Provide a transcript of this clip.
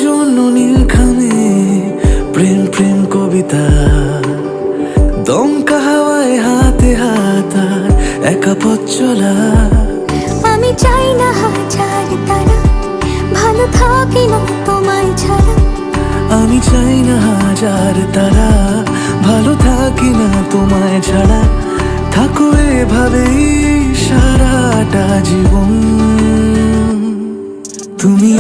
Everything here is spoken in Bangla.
জন্য নীলখানে প্রেম প্রেম কবিতা, দমকা হাওয়ায় হাতে হাত আর একা পথ চলা। আমি চাই না হাজার তারা, ভালো থাকি না তোমায় ছাড়া। আমি চাই না হাজার তারা, ভালো থাকি না তোমায় ছাড়া। থাকো এভাবেই সারাটা জীবন, তুমি